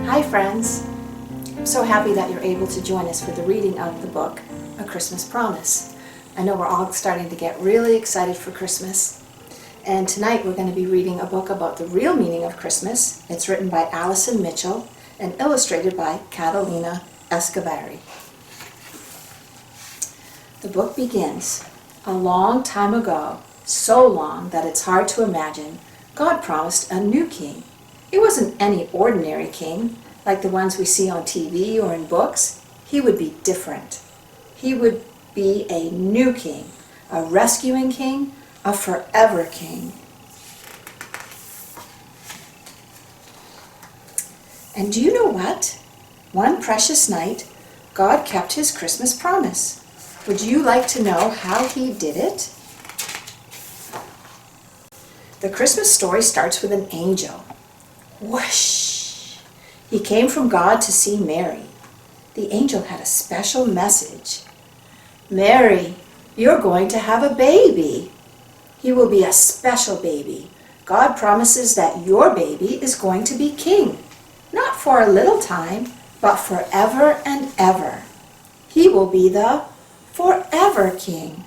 Hi friends! I'm so happy that you're able to join us for the reading of the book, A Christmas Promise. I know we're all starting to get really excited for Christmas, and tonight we're going to be reading a book about the real meaning of Christmas. It's written by Allison Mitchell and illustrated by Catalina Escobarri. The book begins, a long time ago, so long that it's hard to imagine, God promised a new king. He wasn't any ordinary king, like the ones we see on TV or in books. He would be different. He would be a new king, a rescuing king, a forever king. And do you know what? One precious night, God kept his Christmas promise. Would you like to know how he did it? The Christmas story starts with an angel. Whoosh! He came from God to see Mary. The angel had a special message. Mary, you're going to have a baby. He will be a special baby. God promises that your baby is going to be king, not for a little time, but forever and ever. He will be the forever king.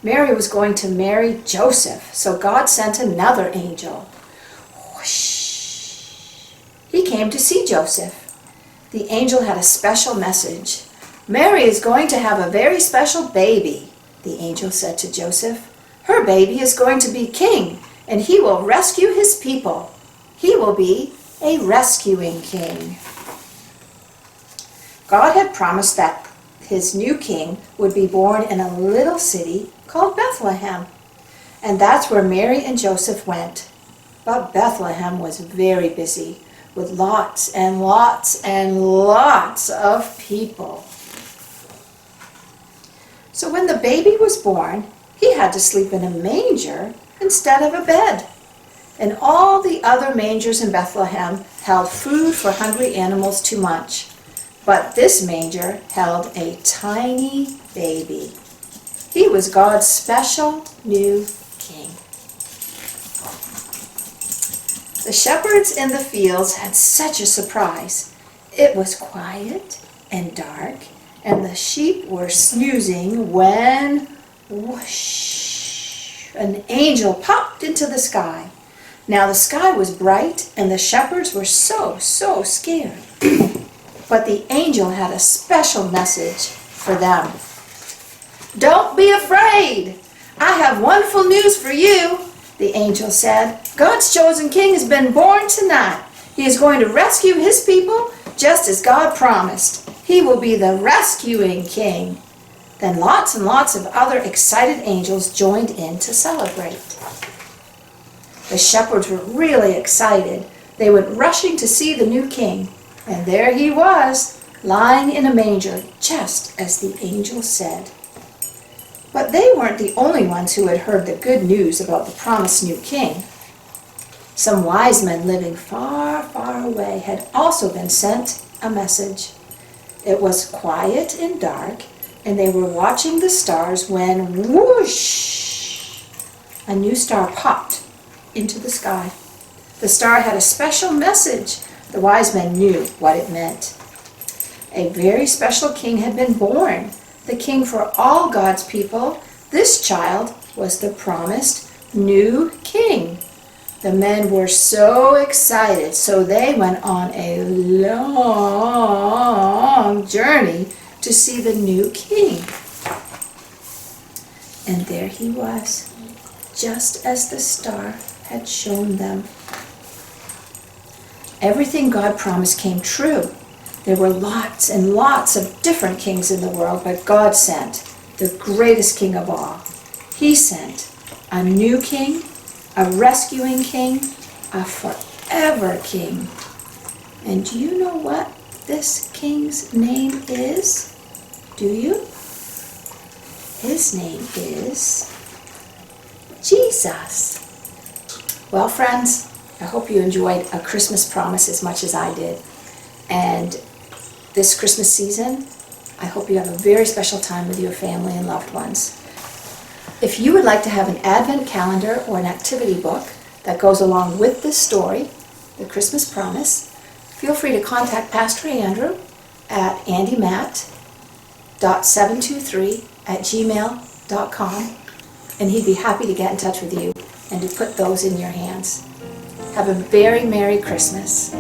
Mary was going to marry Joseph, so God sent another angel. Whoosh! He came to see Joseph. The angel had a special message. Mary is going to have a very special baby, the angel said to Joseph. Her baby is going to be king, and he will rescue his people. He will be a rescuing king. God had promised that his new king would be born in a little city called Bethlehem. And that's where Mary and Joseph went. But Bethlehem was very busy with lots and lots and lots of people. So when the baby was born, he had to sleep in a manger instead of a bed. And all the other mangers in Bethlehem held food for hungry animals to munch. But this manger held a tiny baby. He was God's special new king. The shepherds in the fields had such a surprise. It was quiet and dark, and the sheep were snoozing when, whoosh, an angel popped into the sky. Now the sky was bright, and the shepherds were so scared. But the angel had a special message for them. Don't be afraid. I have wonderful news for you, the angel said. God's chosen king has been born tonight. He is going to rescue his people just as God promised. He will be the rescuing king. Then lots and lots of other excited angels joined in to celebrate. The shepherds were really excited. They went rushing to see the new king. And there he was, lying in a manger, just as the angel said. But they weren't the only ones who had heard the good news about the promised new king. Some wise men living far, far away had also been sent a message. It was quiet and dark, and they were watching the stars when, whoosh, a new star popped into the sky. The star had a special message. The wise men knew what it meant. A very special king had been born, the king for all God's people. This child was the promised new king. The men were so excited, so they went on a long journey to see the new king. And there he was, just as the star had shown them. Everything God promised came true. There were lots and lots of different kings in the world, but God sent the greatest king of all. He sent a new king, a rescuing king, a forever king. And do you know what this king's name is? Do you? His name is Jesus. Well, friends, I hope you enjoyed A Christmas Promise as much as I did. And this Christmas season, I hope you have a very special time with your family and loved ones. If you would like to have an Advent calendar or an activity book that goes along with this story, the Christmas Promise, feel free to contact Pastor Andrew at andymatt.723@gmail.com, and he'd be happy to get in touch with you and to put those in your hands. Have a very Merry Christmas.